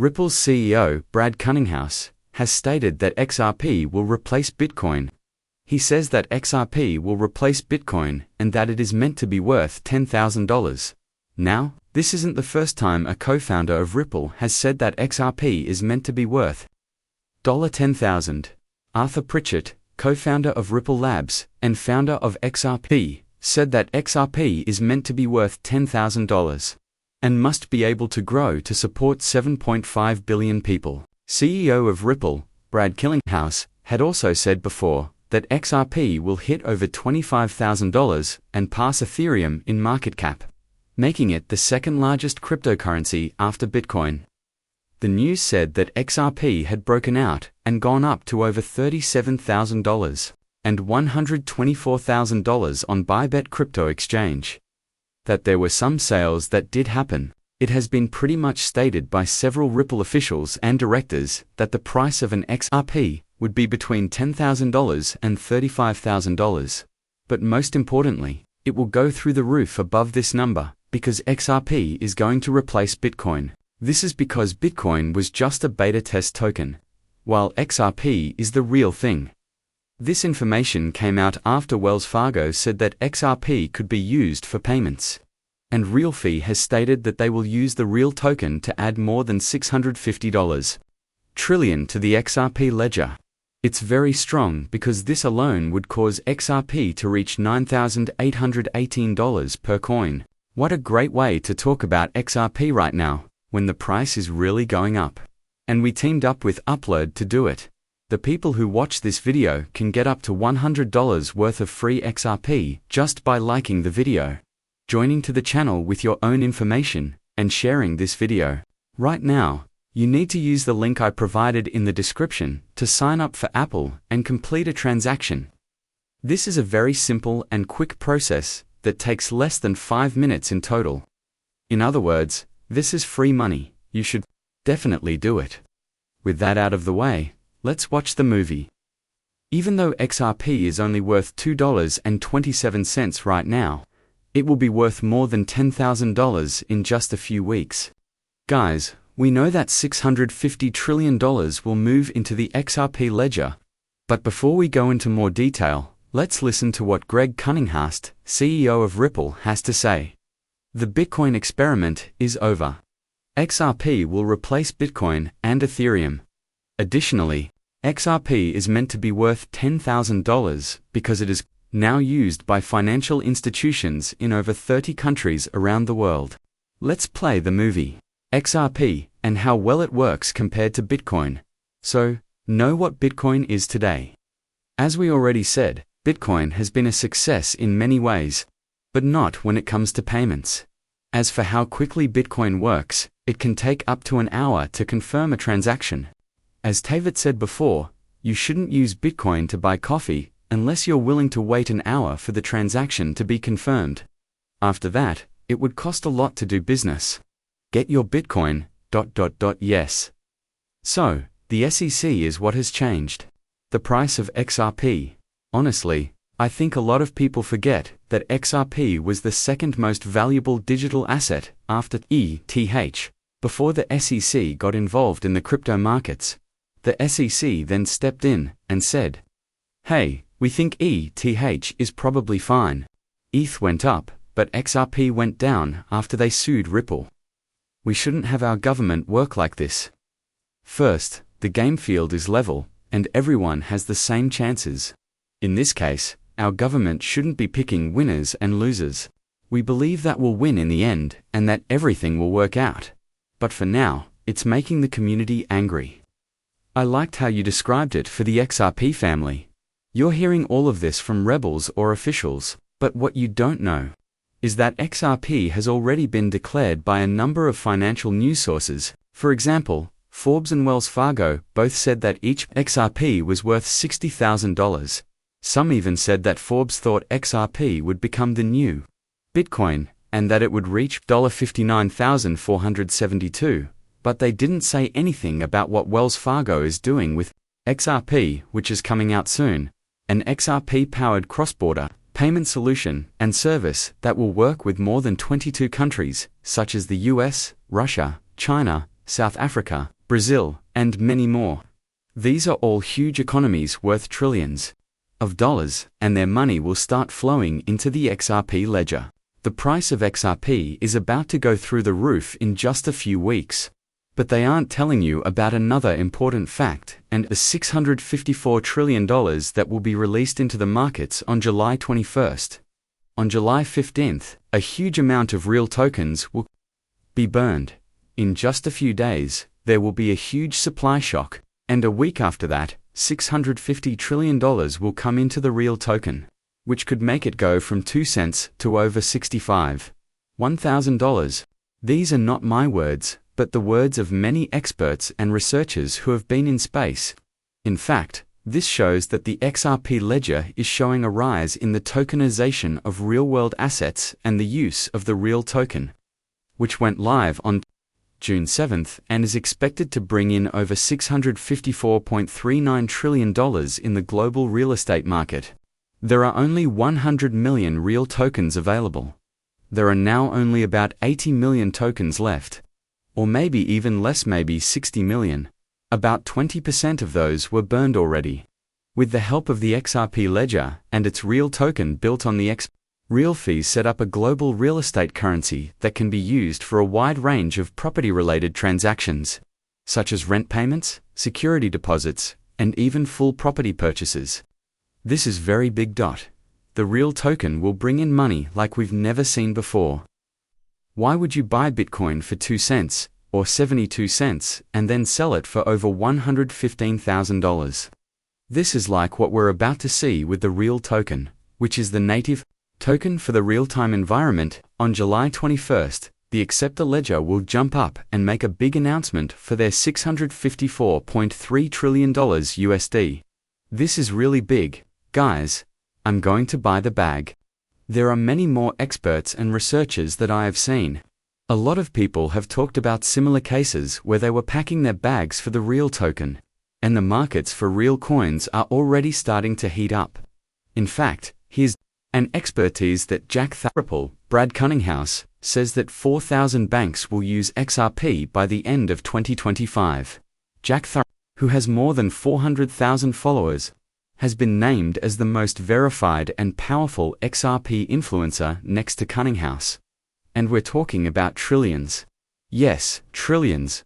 Ripple's CEO, Brad Cunninghouse, has stated that XRP will replace Bitcoin. He says that XRP will replace Bitcoin and that it is meant to be worth $10,000. Now, this isn't the first time a co-founder of Ripple has said that XRP is meant to be worth $10,000. Arthur Pritchett, co-founder of Ripple Labs and founder of XRP, said that XRP is meant to be worth $10,000 and must be able to grow to support 7.5 billion people. CEO of Ripple, Brad Cunninghouse, had also said before that XRP will hit over $25,000 and pass Ethereum in market cap, making it the second largest cryptocurrency after Bitcoin. The news said that XRP had broken out and gone up to over $37,000 and $124,000 on Bybit crypto exchange. That there were some sales that did happen. It has been pretty much stated by several Ripple officials and directors that the price of an XRP would be between $10,000 and $35,000. But most importantly, it will go through the roof above this number because XRP is going to replace Bitcoin. This is because Bitcoin was just a beta test token, while XRP is the real thing. This information came out after Wells Fargo said that XRP could be used for payments. And Realfee has stated that they will use the real token to add more than $650 trillion to the XRP ledger. It's very strong because this alone would cause XRP to reach $9,818 per coin. What a great way to talk about XRP right now, when the price is really going up. And we teamed up with Upload to do it. The people who watch this video can get up to $100 worth of free XRP just by liking the video, joining to the channel with your own information, and sharing this video. Right now, you need to use the link I provided in the description to sign up for Apple and complete a transaction. This is a very simple and quick process that takes less than 5 minutes in total. In other words, this is free money. You should definitely do it. With that out of the way, let's watch the movie. Even though XRP is only worth $2.27 right now, it will be worth more than $10,000 in just a few weeks. Guys, we know that $650 trillion will move into the XRP ledger. But before we go into more detail, let's listen to what Greg Cunninghouse, CEO of Ripple, has to say. The Bitcoin experiment is over. XRP will replace Bitcoin and Ethereum. Additionally, XRP is meant to be worth $10,000 because it is now used by financial institutions in over 30 countries around the world. Let's play the movie, XRP, and how well it works compared to Bitcoin. So, know what Bitcoin is today. As we already said, Bitcoin has been a success in many ways, but not when it comes to payments. As for how quickly Bitcoin works, it can take up to an hour to confirm a transaction. As Tavid said before, you shouldn't use Bitcoin to buy coffee unless you're willing to wait an hour for the transaction to be confirmed. After that, it would cost a lot to do business. Get your Bitcoin, ... yes. So, the SEC is what has changed. The price of XRP. Honestly, I think a lot of people forget that XRP was the second most valuable digital asset after ETH. Before the SEC got involved in the crypto markets, the SEC then stepped in and said, "Hey, we think ETH is probably fine." ETH went up, but XRP went down after they sued Ripple. We shouldn't have our government work like this. First, the game field is level, and everyone has the same chances. In this case, our government shouldn't be picking winners and losers. We believe that we'll win in the end, and that everything will work out. But for now, it's making the community angry. I liked how you described it for the XRP family. You're hearing all of this from rebels or officials, but what you don't know is that XRP has already been declared by a number of financial news sources. For example, Forbes and Wells Fargo both said that each XRP was worth $60,000. Some even said that Forbes thought XRP would become the new Bitcoin, and that it would reach $59,472, but they didn't say anything about what Wells Fargo is doing with XRP, which is coming out soon, an XRP-powered cross-border payment solution and service that will work with more than 22 countries, such as the US, Russia, China, South Africa, Brazil, and many more. These are all huge economies worth trillions of dollars, and their money will start flowing into the XRP ledger. The price of XRP is about to go through the roof in just a few weeks. But they aren't telling you about another important fact, and the $654 trillion that will be released into the markets on July 21st. On July 15th, a huge amount of real tokens will be burned. In just a few days, there will be a huge supply shock, and a week after that, $650 trillion will come into the real token, which could make it go from 2 cents to over $1,000. These are not my words, but the words of many experts and researchers who have been in space. In fact, this shows that the XRP ledger is showing a rise in the tokenization of real-world assets and the use of the real token, which went live on June 7th and is expected to bring in over $654.39 trillion in the global real estate market. There are only 100 million real tokens available. There are now only about 80 million tokens left. Or maybe even less, maybe 60 million. About 20% of those were burned already. With the help of the XRP ledger and its real token built on the real fees, set up a global real estate currency that can be used for a wide range of property-related transactions, such as rent payments, security deposits, and even full property purchases. This is very big. The real token will bring in money like we've never seen before. Why would you buy Bitcoin for 2 cents, or 72 cents, and then sell it for over $115,000? This is like what we're about to see with the real token, which is the native token for the real-time environment. On July 21st, the Acceptor ledger will jump up and make a big announcement for their $654.3 trillion USD. This is really big, guys. I'm going to buy the bag. There are many more experts and researchers that I have seen. A lot of people have talked about similar cases where they were packing their bags for the real token, and the markets for real coins are already starting to heat up. In fact, here's an expertise that Jack Tharapple, Brad Cunninghouse, says that 4,000 banks will use XRP by the end of 2025. Jack Tharapple, who has more than 400,000 followers, has been named as the most verified and powerful XRP influencer next to Cunninghouse. And we're talking about trillions. Yes, trillions,